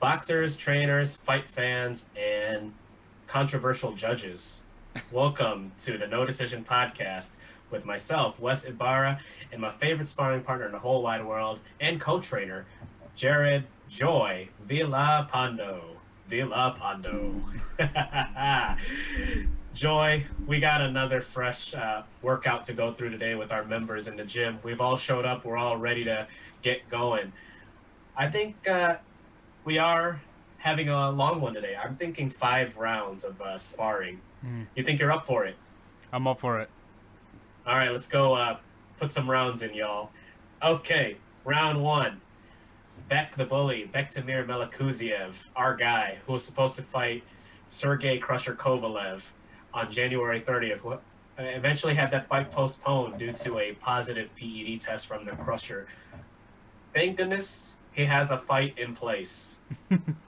boxers, trainers, fight fans, and controversial judges. Welcome to the No Decision Podcast with myself, Wes Ibarra, and my favorite sparring partner in the whole wide world and co-trainer, Jared Joy Villapando. Villapando. Joy, we got another fresh workout to go through today with our members in the gym. We've all showed up. We're all ready to get going. I think we are having a long one today. I'm thinking 5 rounds of sparring. Mm, You think you're up for it? I'm up for it. All right, let's go put some rounds in, y'all. Okay, round one. Beck the Bully, Bektemir Melikuziev, our guy who was supposed to fight Sergey Crusher Kovalev on January 30th. Eventually had that fight postponed due to a positive PED test from the Crusher. Thank goodness he has a fight in place.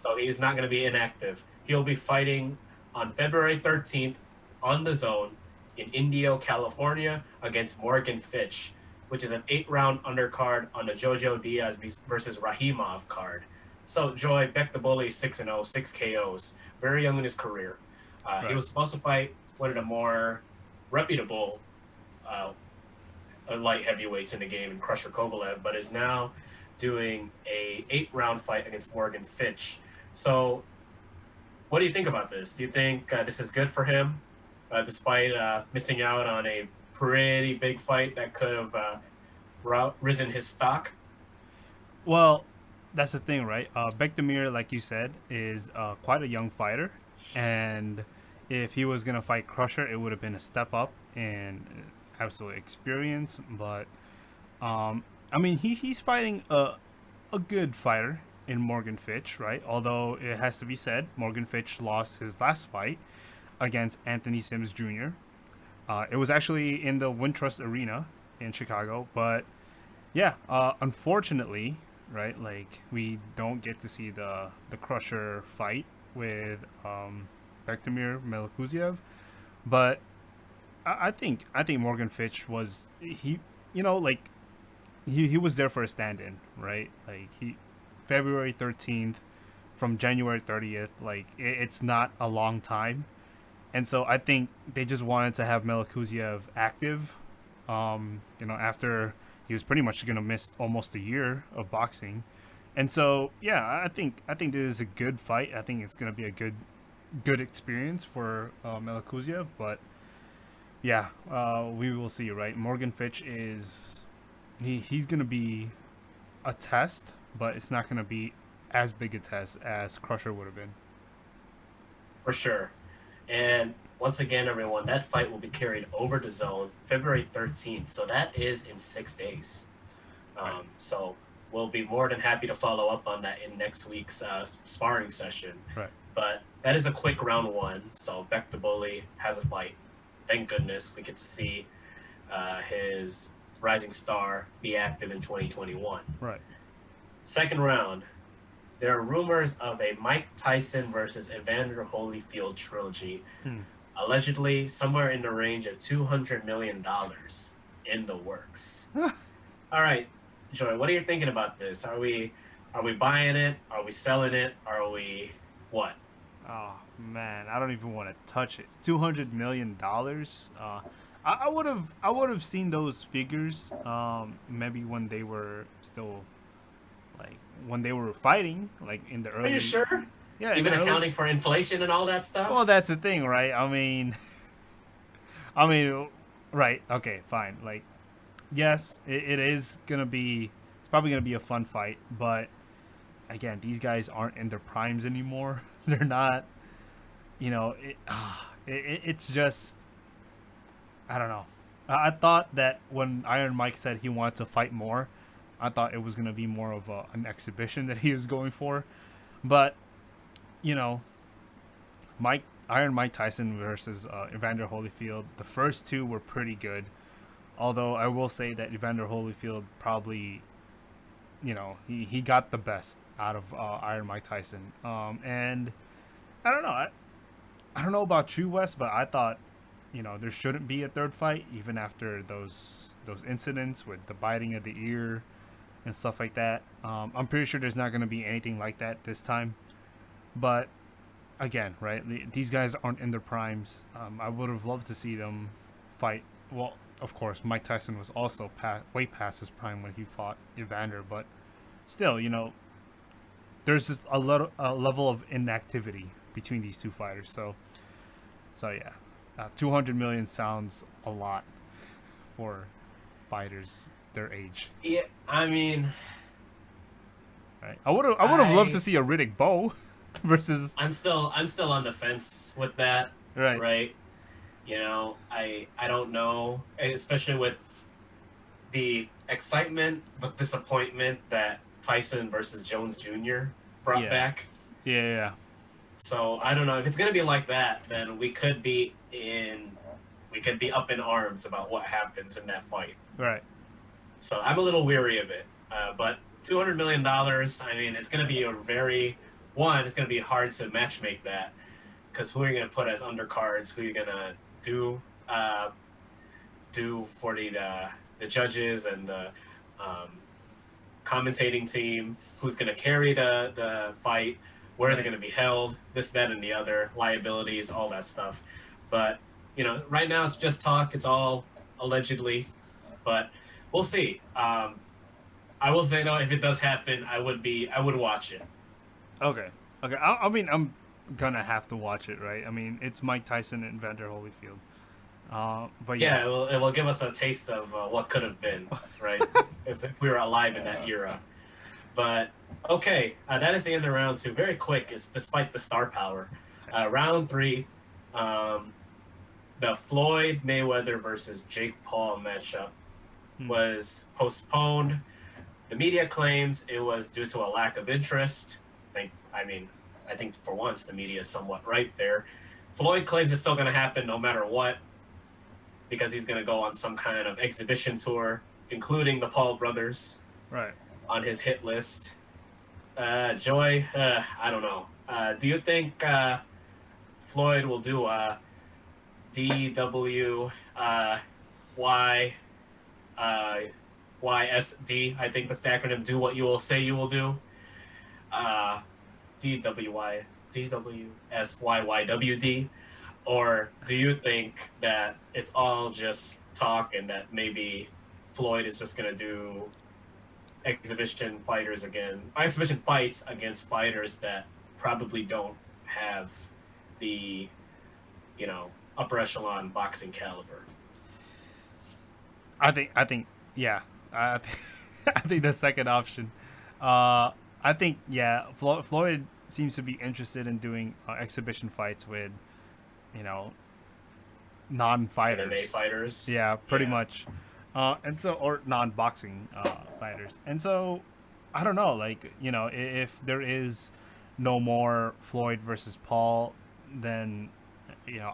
So he's not going to be inactive. He'll be fighting on February 13th on the zone in Indio, California against Morgan Fitch, which is an 8-round undercard on the Jojo Diaz versus Rahimov card. So Joy, Beck the Bully, 6-0, 6 KOs, very young in his career. He Right. was supposed to fight one of the more reputable light heavyweights in the game in Crusher Kovalev, but is now doing a 8-round fight against Morgan Fitch. So what do you think about this? Do you think this is good for him, despite missing out on a pretty big fight that could have risen his stock? Well, that's the thing, right? Bektemir, like you said, is quite a young fighter, and if he was gonna fight Crusher, it would have been a step up in absolute experience. But I mean, he's fighting a good fighter in Morgan Fitch, right? Although it has to be said, Morgan Fitch lost his last fight against Anthony Sims Jr. It was actually in the Wintrust Arena in Chicago, but yeah, unfortunately, right? Like we don't get to see the Crusher fight with Bektemir Melikuziev, but I think Morgan Fitch was like he was there for a stand-in, right? Like he February 13th from January 30th, like it's not a long time, and so I think they just wanted to have Melikuziev active. After he was pretty much gonna miss almost a year of boxing, and so yeah, I think this is a good fight. I think it's gonna be a good experience for Melikuziev, but yeah, we will see. Right, Morgan Fitch is he's gonna be a test, but it's not gonna be as big a test as Crusher would have been. For sure. And once again, everyone, that fight will be carried over to zone February 13th. So that is in 6 days. Right. So we'll be more than happy to follow up on that in next week's sparring session. Right. But that is a quick round one. So Beck the Bully has a fight. Thank goodness we get to see his rising star be active in 2021. Right. Second round, there are rumors of a Mike Tyson versus Evander Holyfield trilogy, Hmm. allegedly somewhere in the range of $200 million in the works. All right, Joy, what are you thinking about this? Are we buying it? Are we selling it? Are we what? Oh man, I don't even want to touch it. $200 million. I would have seen those figures. Maybe when they were still like when they were fighting, like in the Are you early. sure? Yeah, in Even the early. accounting for inflation and all that Well, stuff? that's the thing, right? I mean, I mean, right? Okay, fine. Like, yes, it is gonna be. It's probably gonna be a fun fight, but again, these guys aren't in their primes anymore. They're not. It's just I don't know. I thought that when Iron Mike said he wanted to fight more, I thought it was gonna be more of an exhibition that he was going for, but you know, Iron Mike Tyson versus Evander Holyfield, the first two were pretty good. Although I will say that Evander Holyfield probably, he got the best out of Iron Mike Tyson. And I don't know. I don't know about you, Wes, but I thought, there shouldn't be a third fight, even after those incidents with the biting of the ear. and stuff like that. I'm pretty sure there's not going to be anything like that this time. But again, right? These guys aren't in their primes. I would have loved to see them fight. Well, of course, Mike Tyson was also way past his prime when he fought Evander, but still, there's just a level of inactivity between these two fighters. So yeah, 200 million sounds a lot for fighters their age. Yeah, I mean, Right? I would have loved to I see a Riddick Bowe versus I'm still on the fence with that, right. right? I don't know, especially with the excitement but disappointment that Tyson versus Jones Jr. brought Yeah, back. yeah, yeah. So I don't know if it's gonna be like that. Then we could be up in arms about what happens in that fight. Right. So I'm a little weary of it. But $200 million. I mean, it's gonna be a very one. It's gonna be hard to matchmake that because who are you gonna put as undercards? Who are you gonna do uh, do for the judges and the um, commentating team? Who's going to carry the fight? Where is it Right. going to be held? This, that, and the other liabilities, all that stuff. But right now it's just talk. It's all allegedly, but we'll see. I will say though, if it does happen, I would watch it. Okay. Okay. I mean, I'm gonna have to watch it, right? I mean, it's Mike Tyson and Vander Holyfield. But yeah. Yeah, it will give us a taste of what could have been, right? If we were alive in that era. But okay, that is the end of round two. Very quick, is despite the star power. Round three, um, the Floyd Mayweather versus Jake Paul matchup Hmm. was postponed. The media claims it was due to a lack of interest. I think for once the media is somewhat right there. Floyd claims it's still going to happen no matter what because he's going to go on some kind of exhibition tour, including the Paul brothers Right. on his hit list. Joy, I don't know. Do you think Floyd will do a DW Y YSD? I think that's the acronym. Do what you will say you will do. Uh, DWY DWSYYWD. Or do you think that it's all just talk and that maybe Floyd is just gonna do exhibition fights against fighters that probably don't have the upper echelon boxing caliber. I think yeah. I think the second option. Uh, I think yeah. Floyd seems to be interested in doing exhibition fights with you know MMA non-fighters. fighters. Yeah, pretty Yeah. much. And so or non-boxing fighters. And so I don't know, like, if there is no more Floyd versus Paul, then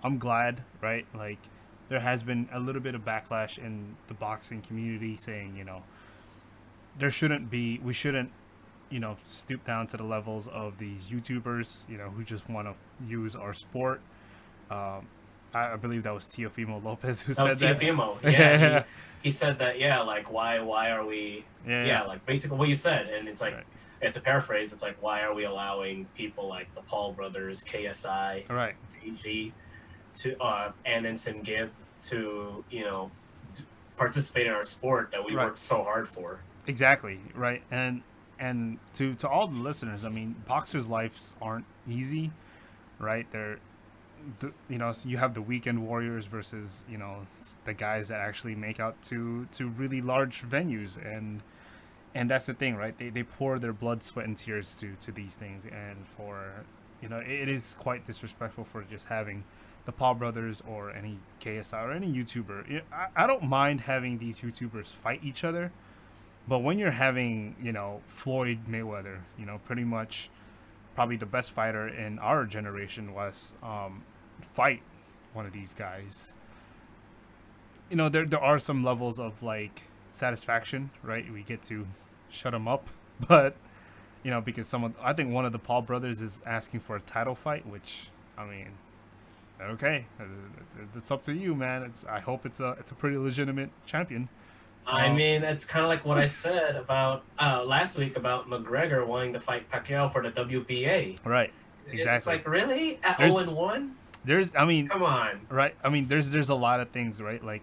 I'm glad, right? Like there has been a little bit of backlash in the boxing community saying, we shouldn't, stoop down to the levels of these YouTubers, who just want to use our sport. Um, I believe that was Teofimo Lopez who That was said that. Tiafimo. Yeah, Yeah, he said that. Yeah, like why are we? yeah, Yeah, like basically what you said, and it's like right, it's a paraphrase. It's like why are we allowing people like the Paul brothers, KSI, right, TG, to Anderson Gibb to participate in our sport that we right. worked so hard for. Exactly, right. And to all the listeners, I mean, boxers' lives aren't easy, right? So you have the weekend warriors versus the guys that actually make out to really large venues, and that's the thing, right? They pour their blood, sweat, and tears to these things, and for it is quite disrespectful for just having the Paul brothers or any KSI or any YouTuber. I don't mind having these YouTubers fight each other, but when you're having Floyd Mayweather, pretty much probably the best fighter in our generation was fight one of these guys. There are some levels of like satisfaction, right? We get to shut him up, but because I think one of the Paul brothers is asking for a title fight, which I mean, okay, it's up to you, man. I hope it's a pretty legitimate champion. I mean, it's kind of like what I said about last week about McGregor wanting to fight Pacquiao for the WBA. Right. It's Exactly. like, really? At 0 There's and 1? I mean, Come on. right. I mean, there's a lot of things, right? Like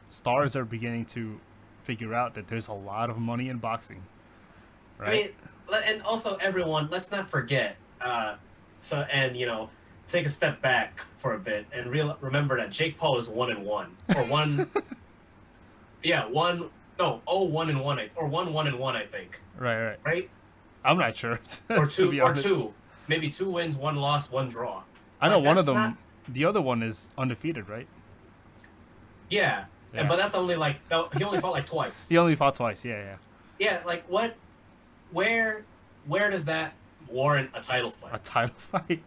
stars are beginning to figure out that there's a lot of money in boxing, I right? mean, and also everyone, let's not forget. And take a step back for a bit and remember that Jake Paul is 1 and 1 or one. Yeah, one. No, 1 and 1, or 1 and 1, I think. Right, right. Right? I'm not sure Or to two, be or honest. two, maybe 2 wins, 1 loss, 1 draw. I know Like one of that's not. them. The other one is undefeated, right? Yeah, Yeah. but that's only like he only fought like twice. He only fought twice. Yeah, yeah. Yeah, like what? Where? Where does that warrant a title A fight? title fight.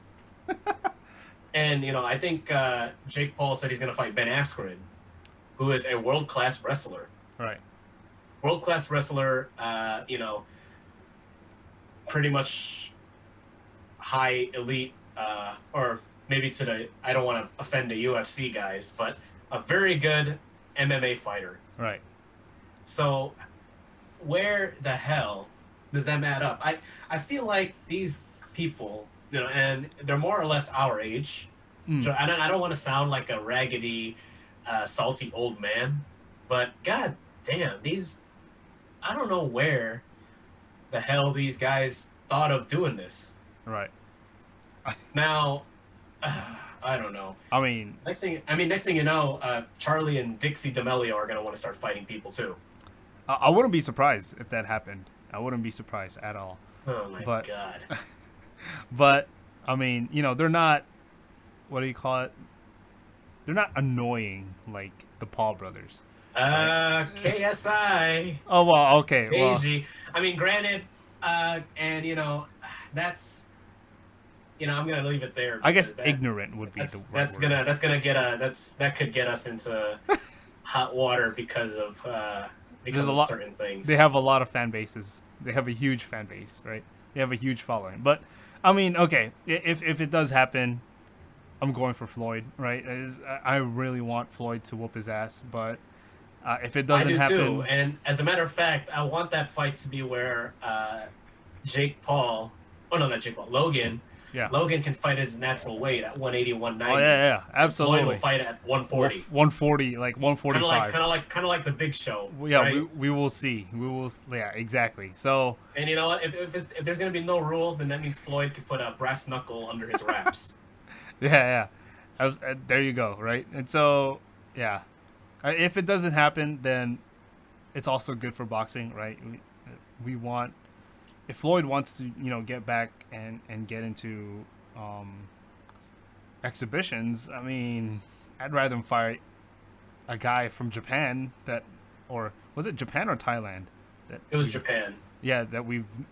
And I think Jake Paul said he's going to fight Ben Askren, who is a world class wrestler. Right. World class wrestler. Pretty much high elite, or maybe to the. I don't want to offend the UFC guys, but a very good MMA fighter. Right. So where the hell does that add up? I feel like these people, and they're more or less our age. So I don't want to sound like a raggedy, salty old man, but god damn, I don't know where the hell these guys thought of doing this. Right. Now, I don't know. I mean, Next thing you know, Charlie and Dixie D'Amelio are gonna want to start fighting people too. I wouldn't be surprised if that happened. I wouldn't be surprised at all. Oh my But god. but I mean, they're not. What do you call it? They're not annoying like the Paul brothers. Right? KSI, Oh well, okay. Well, Daisy. I mean, granted, and that's I'm gonna leave it there I guess because that ignorant would be the right word. that could get us into hot water because of There's a lot. certain things. They have a lot of fan bases. They have a huge fan base, right? They have a huge following. But I mean, okay, if it does happen, I'm going for Floyd, right? I really want Floyd to whoop his ass, but if it I doesn't do happen, too, and as a matter of fact, I want that fight to be where Jake Paul, oh no, not Jake Paul, Logan. yeah. Logan can fight his natural weight at 180, 190. Oh yeah, yeah, Floyd will absolutely. fight at 140. 140, like 145. Kind of like the Big Show. Yeah, right? we will see. We will. Yeah, exactly. So And you know what? If there's gonna be no rules, then that means Floyd could put a brass knuckle under his wraps. yeah, there you go, right? And so yeah, if it doesn't happen, then it's also good for boxing, right? We want if Floyd wants to, get back and get into exhibitions. I mean, I'd rather him fight a guy from Japan or was it Japan or Thailand? It was Japan. Yeah,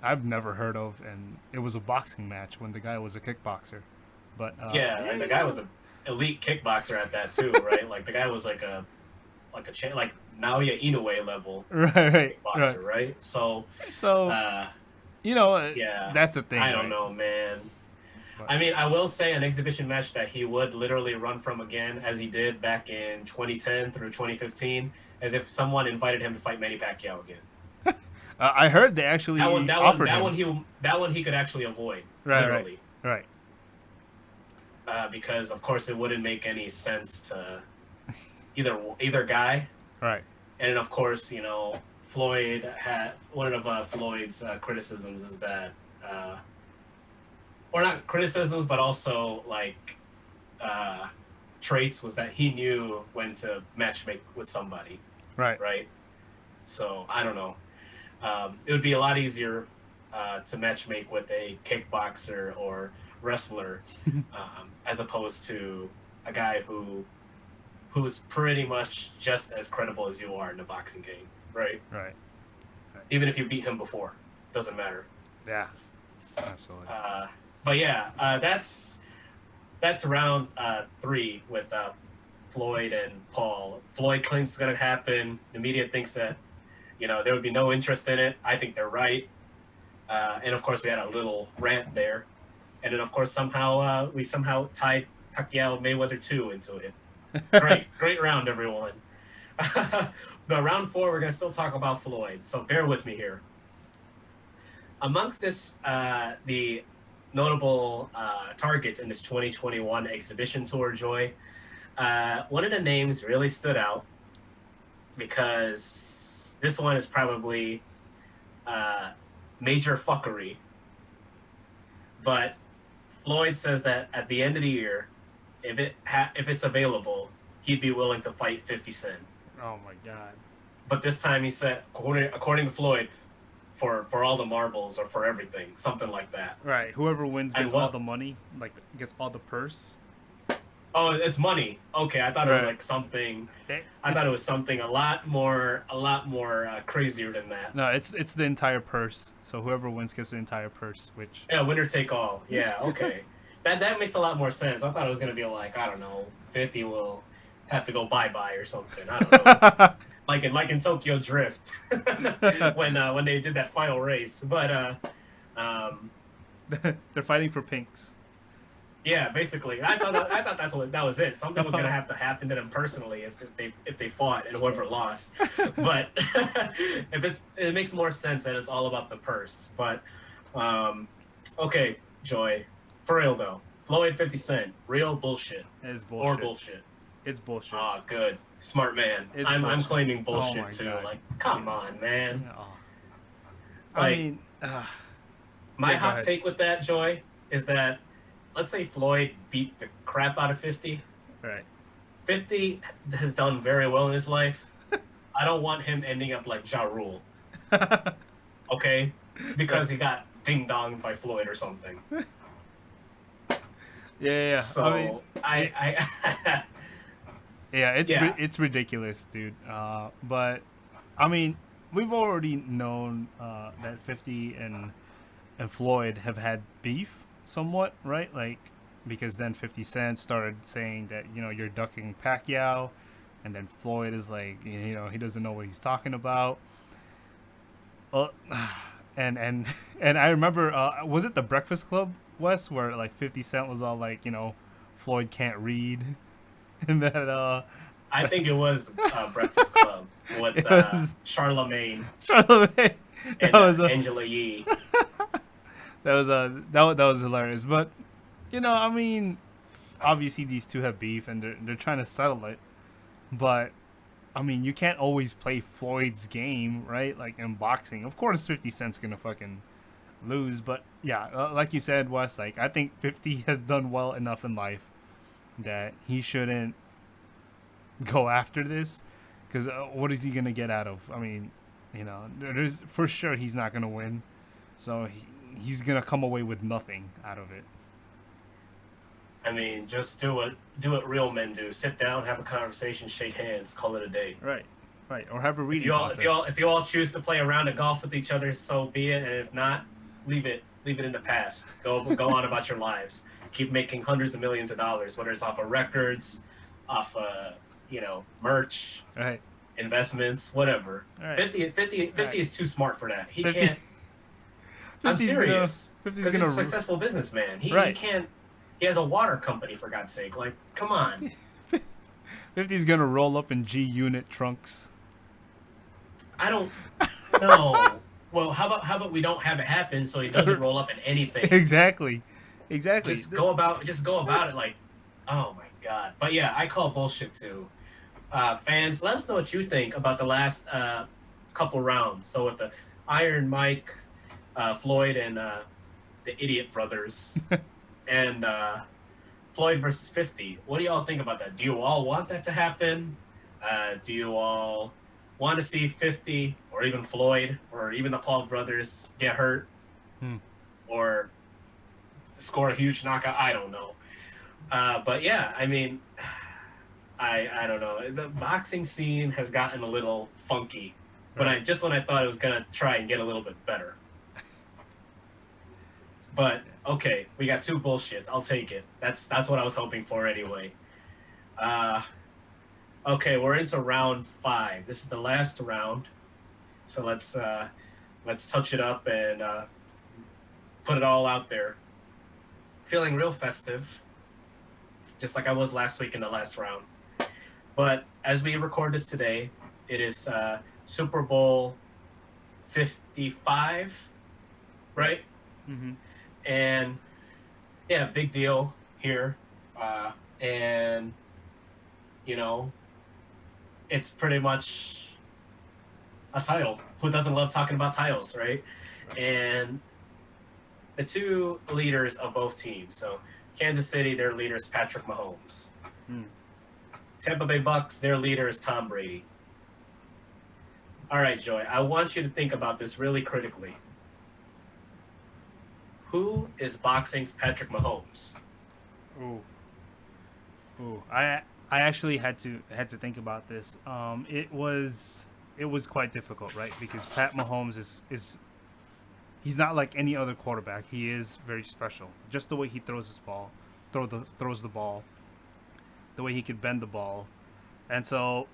I've never heard of, and it was a boxing match when the guy was a kickboxer. But Yeah, and the guy was an elite kickboxer at that too, right? Like the guy was like Naoya Inoue level right, kickboxer, right? So, So yeah, that's the thing. I don't right? know, man. But- I mean, I will say an exhibition match that he would literally run from again, as he did back in 2010 through 2015, as if someone invited him to fight Manny Pacquiao again. I heard they actually offered him. That one he could actually avoid, Right, literally, right. because of course it wouldn't make any sense to either guy. Right. And then, of course, Floyd had one of Floyd's criticisms is that, or not criticisms, but also like traits was that he knew when to matchmake with somebody, Right. right? So I don't know. It would be a lot easier to matchmake with a kickboxer or wrestler as opposed to a guy who's pretty much just as credible as you are in the boxing game, right? Right. Even if you beat him before, doesn't matter. Yeah. Absolutely. But yeah, that's round 3 with Floyd and Paul. Floyd claims it's gonna happen. The media thinks that there would be no interest in it. I think they're right. And of course, we had a little rant there, and then of course we somehow tied Pacquiao Mayweather 2 into it. Great round, everyone. But round four, we're gonna still talk about Floyd. So bear with me here. Amongst this, the notable targets in this 2021 exhibition tour, Joy, one of the names really stood out because this one is probably uh, major fuckery. But Floyd says that at the end of the year, if it's available, he'd be willing to fight 50 Cent. Oh my god. But this time he said, according to Floyd, for all the marbles or for everything, something like that. Right. Whoever wins And gets all what? the money, like gets all the purse. Oh, it's money. Okay, I thought it was Right. like something. I It's thought it was something a lot more crazier than that. no, it's the entire purse. So whoever wins gets the entire purse, which Yeah, winner take all. Yeah, okay. That makes a lot more sense. I thought it was gonna be like, I don't know, 50 will have to go bye-bye or something. I don't know. Like in Tokyo Drift when they did that final race. But um they're fighting for pinks. yeah, basically, I thought that was it. Something was gonna have to happen to them personally if they fought and whoever lost. But it makes more sense that it's all about the purse. But okay, Joy, for real though, Floyd 50 Cent, real bullshit It's or bullshit. bullshit. It's bullshit. Ah, good, smart man. It's I'm bullshit. claiming Oh bullshit my too. God. Like, come on, man. Oh. I Like, mean, my yeah, go hot ahead. take with that, Joy, is that let's say Floyd beat the crap out of 50. Right. 50 has done very well in his life. I don't want him ending up like Ja Rule, okay? Because he got ding donged by Floyd or something. Yeah. I mean, So I yeah, yeah. it's ridiculous, dude. But I mean, we've already known that 50 and Floyd have had beef somewhat, right? Like because then 50 Cent started saying that you're ducking Pacquiao, and then Floyd is like he doesn't know what he's talking about. Well, and and I remember was it the Breakfast Club, Wes, where like 50 Cent was all like Floyd can't read, and that I think it was Breakfast Club with it was Charlemagne Charlemagne. That and was a Angela Yee. that was hilarious. But I mean, obviously these two have beef and they're trying to settle it. But I mean, you can't always play Floyd's game, right? Like in boxing, of course, 50 Cent's gonna fucking lose. But yeah, like you said, Wes, like I think 50 has done well enough in life that he shouldn't go after this, because what is he gonna get out of? I mean, there's for sure he's not gonna win, so he's gonna come away with nothing out of it. I mean, just do what real men do. Sit down, have a conversation, shake hands, call it a day. Right, right, or have a If reading you all if contest. you all if you all choose to play a round of golf with each other, so be it. And if not, leave it in the past. Go on about your lives. Keep making hundreds of millions of dollars, whether it's off of records, off merch, Right, investments, whatever. all right, 50 right. is too smart for that. He 50, can't. I'm 50's gonna serious. 50's Because he's a gonna successful businessman. He right. can't. He has a water company, for God's sake. Like, come on. 50's gonna roll up in G Unit trunks. I don't know. Well, how about we don't have it happen so he doesn't roll up in anything. Exactly, exactly. Just go about it like, oh my god. But yeah, I call bullshit too. Fans, let us know what you think about the last couple rounds. So with the Iron Mike, Floyd, and the Idiot Brothers, and Floyd versus 50. What do y'all think about that? Do you all want that to happen? Do you all want to see 50 or even Floyd or even the Paul brothers get hurt Hmm. or score a huge knockout? I don't know. But yeah, I mean, I don't know. The boxing scene has gotten a little funky when Right. when I thought it was gonna try and get a little bit better. But okay, we got two bullshits. I'll take it. That's what I was hoping for anyway. Uh, okay, we're into round 5. This is the last round, so let's touch it up and put it all out there. Feeling real festive, just like I was last week in the last round. But as we record this today, it is Super Bowl 55, Right. right? Mm-hmm. And yeah, big deal here. And, you know, it's pretty much a title. Who doesn't love talking about titles, right? Right. And the two leaders of both teams. So Kansas City, their leader is Patrick Mahomes. Mm. Tampa Bay Bucks, their leader is Tom Brady. All right, Joy, I want you to think about this really critically. Who is boxing's Patrick Mahomes? Ooh. Ooh. I actually had to think about this. It was quite difficult, right? Because Pat Mahomes is he's not like any other quarterback. He is very special. Just the way he throws his ball, throws the ball, the way he could bend the ball, and so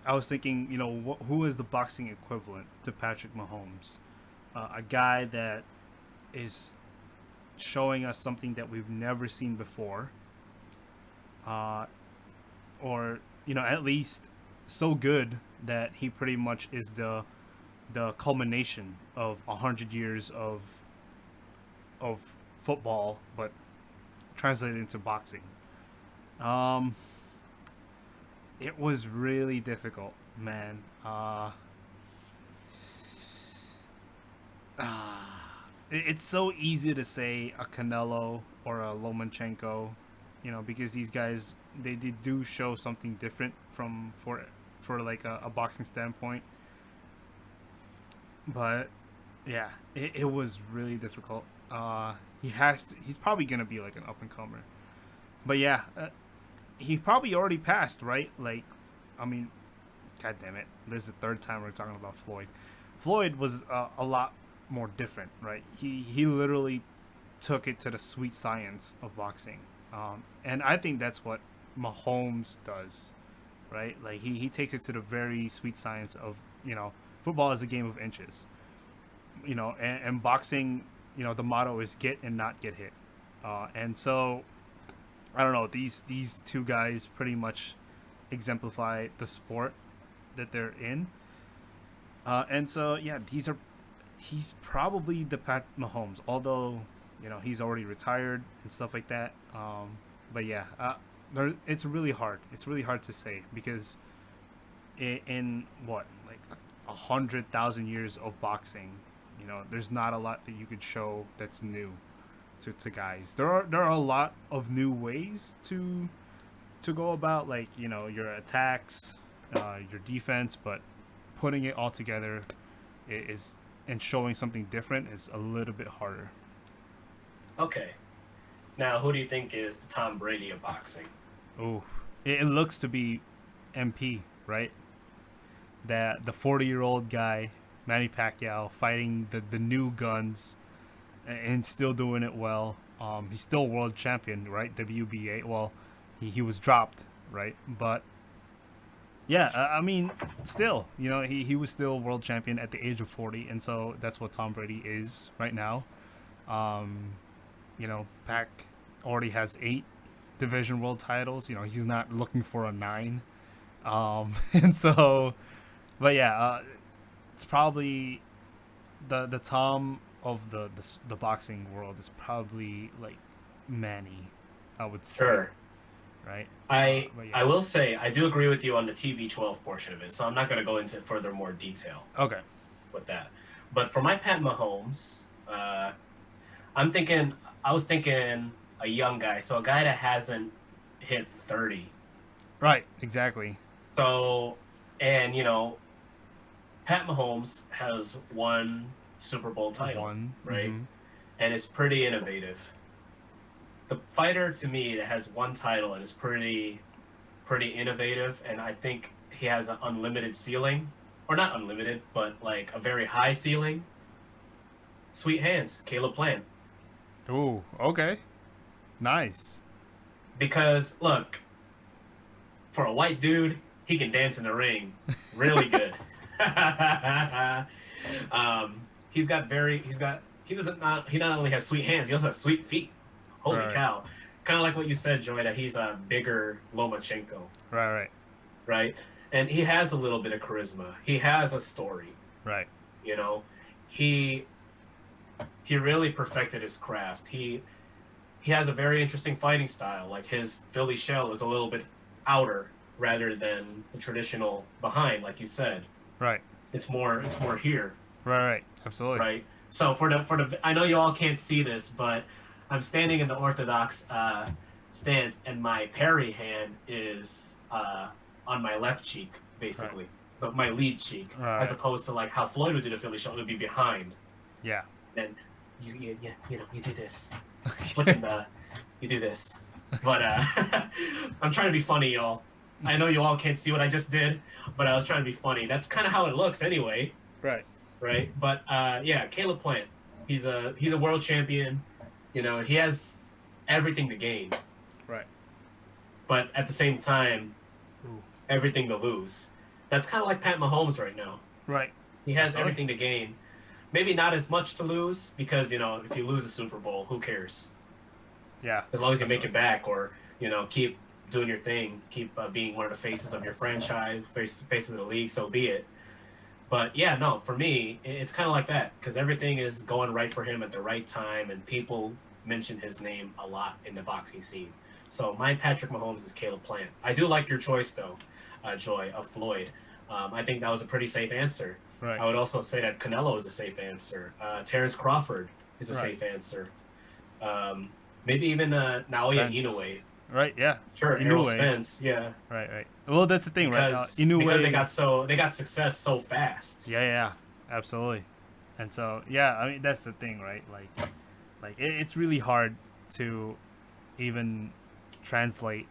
I was thinking, who is the boxing equivalent to Patrick Mahomes? A guy that is showing us something that we've never seen before, uh, or at least so good that he pretty much is the culmination of 100 years of football, but translated into boxing. Um, it was really difficult, man. It's so easy to say a Canelo or a Lomachenko, because these guys they do show something different from for like a boxing standpoint. But yeah, it was really difficult. He's probably gonna be like an up and comer. But yeah, he probably already passed, right? Like, I mean, god damn it, this is the third time we're talking about Floyd. Floyd was a lot more different, right? He literally took it to the sweet science of boxing, and I think that's what Mahomes does, right? Like he takes it to the very sweet science of football is a game of inches, and boxing, the motto is get and not get hit, and so I don't know, these two guys pretty much exemplify the sport that they're in. And so yeah, he's probably the Pat Mahomes, although he's already retired and stuff like that. But yeah, it's really hard. It's really hard to say because in what, like 100,000 years of boxing, there's not a lot that you could show that's new to guys. There are a lot of new ways to go about, like your attacks, your defense, but putting it all together is and showing something different is a little bit harder. Okay. Now, who do you think is the Tom Brady of boxing? Oh, it looks to be MP, right? That the 40-year-old guy, Manny Pacquiao, fighting the new guns and still doing it well. He's still world champion, right? WBA. Well, he was dropped, right? But yeah, I mean, still, he was still world champion at the age of 40, and so that's what Tom Brady is right now. Um, Pac already has 8 division world titles. He's not looking for a 9. And so, but yeah, it's probably the Tom of the boxing world is probably like Manny, I would say, Sure. right? But I yeah, will say I do agree with you on the TB12 portion of it, so I'm not going to go into further more detail okay, with that. But for my Pat Mahomes, I'm thinking I was thinking a young guy, so a guy that hasn't hit 30. right, exactly. So, and Pat Mahomes has one Super Bowl title, One, right? And is pretty innovative. The fighter to me that has one title and is pretty innovative, and I think he has an unlimited ceiling, or not unlimited, but like a very high ceiling. Sweet hands, Caleb Plant. Oh, okay, nice. Because look, for a white dude, he can dance in the ring really good. He not only has sweet hands, he also has sweet feet. Holy Right, cow. Kind of like what you said, Joy, that he's a bigger Lomachenko. right, right. right? And he has a little bit of charisma. He has a story, Right. you know. He he really perfected his craft. He has a very interesting fighting style. Like his Philly shell is a little bit outer rather than the traditional behind, like you said. Right. It's more here, Right. Right. Absolutely. right? So for the I know you all can't see this, but I'm standing in the orthodox stance, and my parry hand is on my left cheek, Right. basically, but my lead cheek, as Right. opposed to like how Floyd would do the Philly shell, it would be behind. Yeah. And you do this, flicking the, you do this. But I'm trying to be funny, y'all. I know you all can't see what I just did, but I was trying to be funny. That's kind of how it looks anyway, Right. right? But yeah, Caleb Plant, he's a world champion. He has everything to gain, Right. but at the same time, Ooh. everything to lose. That's kind of like Pat Mahomes right now. Right. He has Absolutely. everything to gain. Maybe not as much to lose because if you lose a Super Bowl, who cares? Yeah. As long as you make Absolutely. it back, or keep doing your thing, keep being one of the faces of your franchise, faces of the league, so be it. But yeah, no, for me, it's kind of like that because everything is going right for him at the right time, and people mention his name a lot in the boxing scene. So my Patrick Mahomes is Caleb Plant. I do like your choice though, Joy, of Floyd. I think that was a pretty safe answer. Right. I would also say that Canelo is a safe answer. Terrence Crawford is a Right. safe answer. Um, Maybe even Naoya Spence. Inoue. Right. Yeah. Sure, Errol Inoue. Spence. Yeah, Right. Right. Well, that's the thing, right? because they Inoue. got success so fast. Yeah. Yeah. Absolutely. And so, yeah, I mean, that's the thing, right? It's really hard to even translate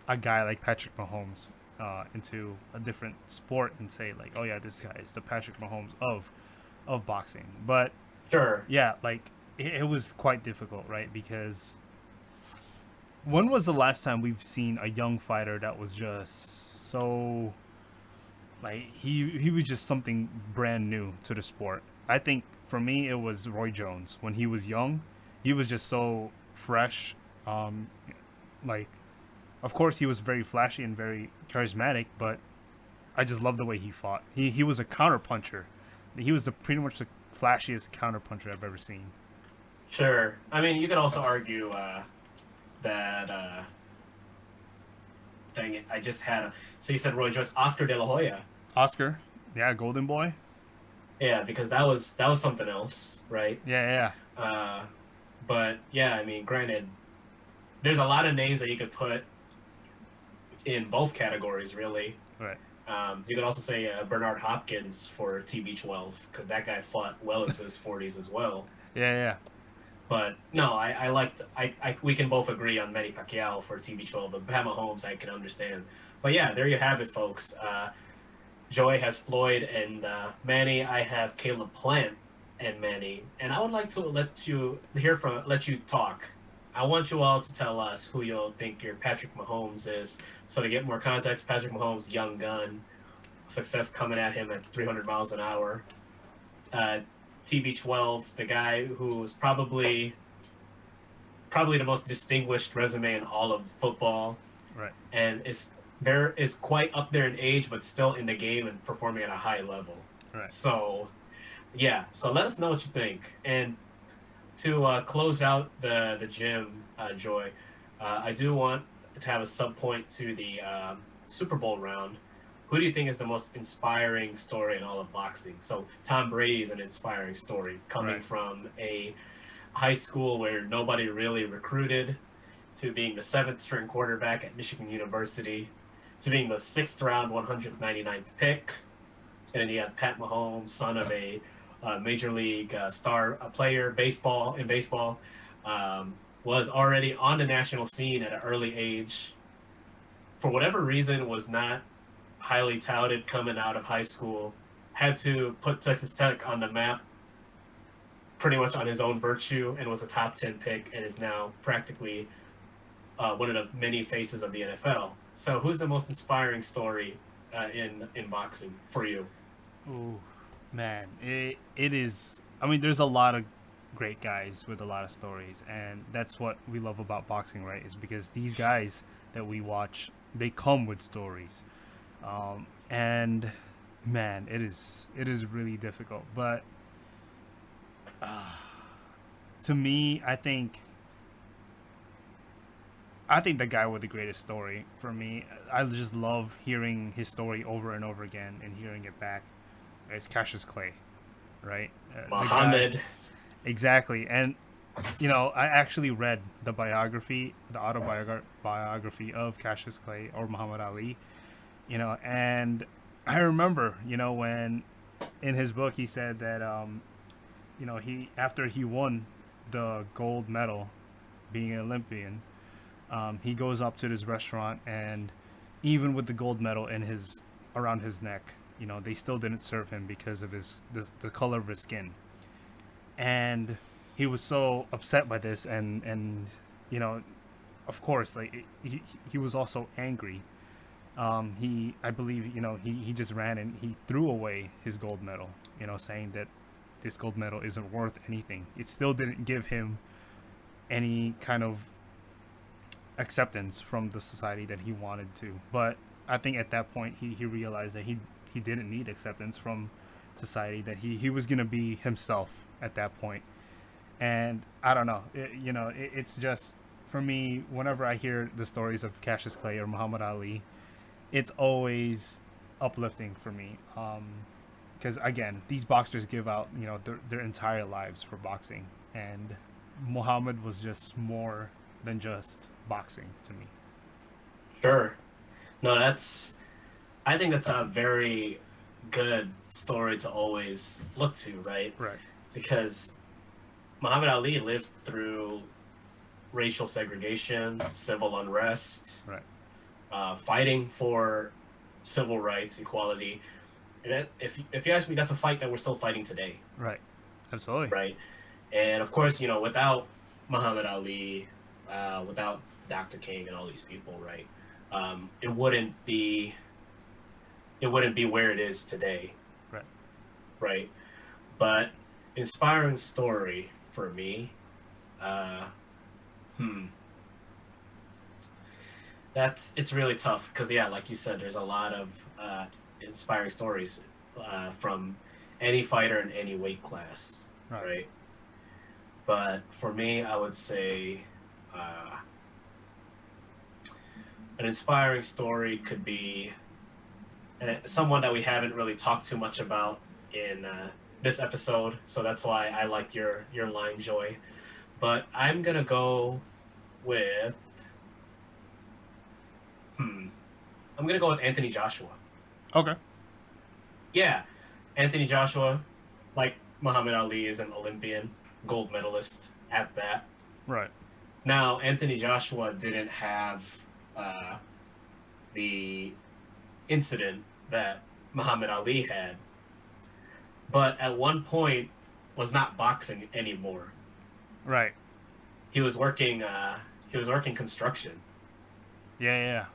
a guy like Patrick Mahomes into a different sport and say like, oh yeah, this guy is the Patrick Mahomes of boxing. But Sure. yeah, like it was quite difficult, right? Because when was the last time we've seen a young fighter that was just so like he was just something brand new to the sport? I think for me it was Roy Jones when he was young. He was just so fresh. Um, like, of course, he was very flashy and very charismatic, but I just love the way he fought. He was a counter puncher. He was pretty much the flashiest counter puncher I've ever seen. Sure. I mean, you could also argue that. Dang it! I just had a. So you said Roy Jones, Oscar De La Hoya. Oscar, yeah, Golden Boy, Yeah, because that was something else, right? yeah, Uh, but yeah, I mean, granted, there's a lot of names that you could put in both categories, really. yeah, right, You could also say Bernard Hopkins for TB12 because that guy fought well into his 40s as well. yeah, yeah, But no, I liked we can both agree on Manny Pacquiao for TB12, but Pat Mahomes I can understand. But yeah, there you have it, folks. Joey has Floyd and Manny. I have Caleb Plant and Manny, and I would like to let you talk. I want you all to tell us who you'll think your Patrick Mahomes is. So to get more context, Patrick Mahomes, young gun, success coming at him at 300 miles an hour. Uh, TB12, the guy who's probably the most distinguished resume in all of football, right, and is quite up there in age, but still in the game and performing at a high level. right. So yeah, so let us know what you think. And to close out the gym, Joy, I do want to have a sub point to the Super Bowl round. Who do you think is the most inspiring story in all of boxing? So Tom Brady is an inspiring story coming Right. from a high school where nobody really recruited to being the seventh string quarterback at Michigan University to being the sixth round 199th pick. And then you had Pat Mahomes, son of a major league star player, baseball, was already on the national scene at an early age. For whatever reason, was not highly touted coming out of high school. Had to put Texas Tech on the map pretty much on his own virtue and was a top 10 pick and is now practically one of the many faces of the NFL. So who's the most inspiring story in boxing for you? Ooh, man, it is. I mean, there's a lot of great guys with a lot of stories, and that's what we love about boxing, right? Is because these guys that we watch, they come with stories. And man, it is really difficult. But to me, I think the guy with the greatest story for me, I just love hearing his story over and over again and hearing it back. It's Cassius Clay, right? The guy, Muhammad. exactly. And I actually read the autobiography of Cassius Clay or Muhammad Ali. And I remember, when in his book he said that, he after he won the gold medal, being an Olympian, he goes up to this restaurant, and even with the gold medal in his around his neck, they still didn't serve him because of the color of his skin, and he was so upset by this, and you know, of course, like he was also angry. I believe, he just ran and he threw away his gold medal, saying that this gold medal isn't worth anything. It still didn't give him any kind of acceptance from the society that he wanted to. But I think at that point he realized that he didn't need acceptance from society, that he was gonna be himself at that point. And I don't know, it's just, for me, whenever I hear the stories of Cassius Clay or Muhammad Ali, it's always uplifting for me. Because again, these boxers give out, their entire lives for boxing, and Muhammad was just more than just boxing to me. Sure. No, that's. I think that's a very good story to always look to, right? Right. Because Muhammad Ali lived through racial segregation, civil unrest, Right. fighting for civil rights, equality. And if you ask me, that's a fight that we're still fighting today, Right. Absolutely. right? And of course, without Muhammad Ali, without Dr. King and all these people, right? It wouldn't be where it is today, Right. right? But inspiring story for me, uh, hmm, it's really tough because, yeah, like you said, there's a lot of inspiring stories from any fighter in any weight class, Right. right? But for me, I would say uh, an inspiring story could be someone that we haven't really talked too much about in this episode, so that's why I like your line, Joy. But I'm gonna go with hmm, I'm gonna go with Anthony Joshua. Okay. Yeah, Anthony Joshua, like Muhammad Ali, is an Olympian, gold medalist at that. Right. Now, Anthony Joshua didn't have uh, the incident that Muhammad Ali had, but at one point was not boxing anymore. Right. He was working. He was working construction, Yeah.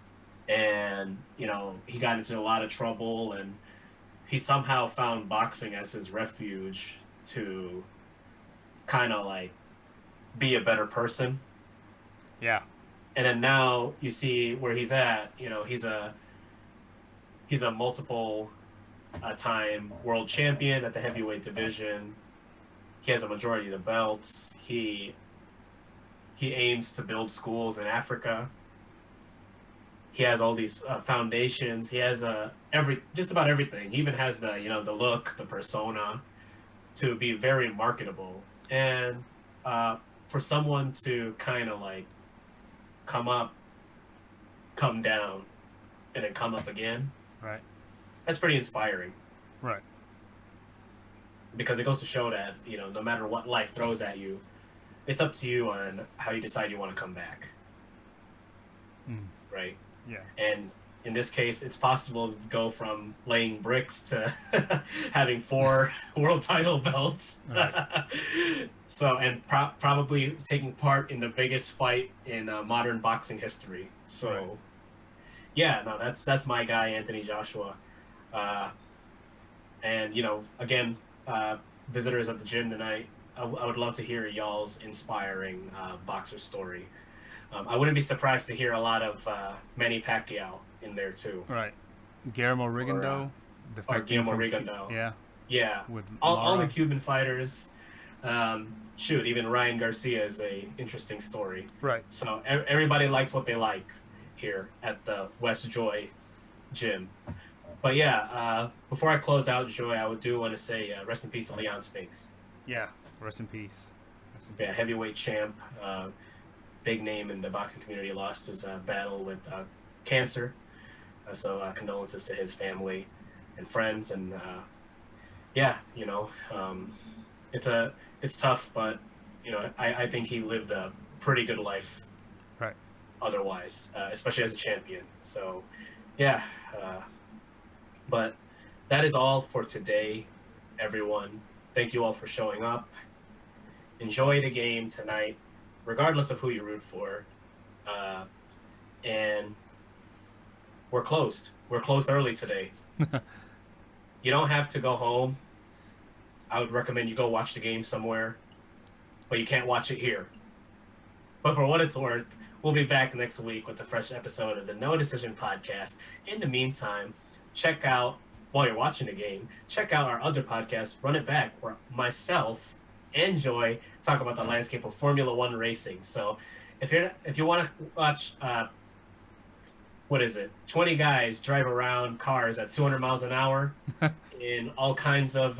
Yeah. and he got into a lot of trouble, and he somehow found boxing as his refuge to kind of like be a better person. Yeah. And then now you see where he's at. He's a multiple time world champion at the heavyweight division. He has a majority of the belts. He aims to build schools in Africa. He has all these foundations. He has just about everything. He even has the look, the persona to be very marketable. And for someone to kind of like come up, come down, and then come up again, Right. that's pretty inspiring Right. because it goes to show that no matter what life throws at you, it's up to you on how you decide you want to come back, Mm. right? Yeah. And in this case, it's possible to go from laying bricks to having 4 world title belts. Right. So, and probably taking part in the biggest fight in modern boxing history. So, Right. yeah, no, that's my guy, Anthony Joshua. Uh, and again, visitors at the gym tonight, I would love to hear y'all's inspiring boxer story. I wouldn't be surprised to hear a lot of Manny Pacquiao in there too. Right. Guillermo or Rigondeaux, defecting Guillermo from Rigondeaux. yeah, Yeah, with all the Lara. Cuban fighters. Shoot, even Ryan Garcia is a interesting story. Right. So everybody likes what they like here at the West Joy gym. But yeah, before I close out, Joy, I would do want to say rest in peace to Leon Spinks. Yeah. Rest in peace. Rest in Yeah, peace. heavyweight champ, big name in the boxing community, lost his battle with cancer. So condolences to his family and friends, and yeah, it's it's tough, but I think he lived a pretty good life Right. otherwise, especially as a champion. So yeah, uh, but that is all for today, everyone. Thank you all for showing up. Enjoy the game tonight, regardless of who you root for. Uh, and we're closed. We're closed early today. You don't have to go home. I would recommend you go watch the game somewhere, but you can't watch it here. But for what it's worth, we'll be back next week with a fresh episode of the No Decision Podcast. In the meantime, check out, while you're watching the game, check out our other podcast, Run It Back, where myself and Joy talk about the landscape of Formula One racing. So if you want to watch, what is it, 20 guys drive around cars at 200 miles an hour in all kinds of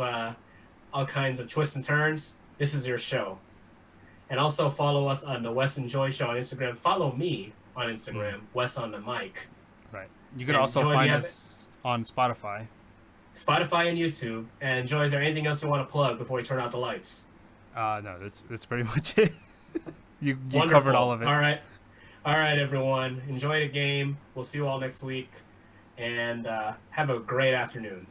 twists and turns, this is your show. And also follow us on the Wes and Joy Show on Instagram. Follow me on Instagram, Wes on the mic. Right. You can And also Joy, do you find have us on Spotify. Spotify and YouTube? And Joy, is there anything else you want to plug before we turn out the lights? No, that's pretty much it. You Wonderful. covered all of it. All right, everyone. Enjoy the game. We'll see you all next week, and have a great afternoon.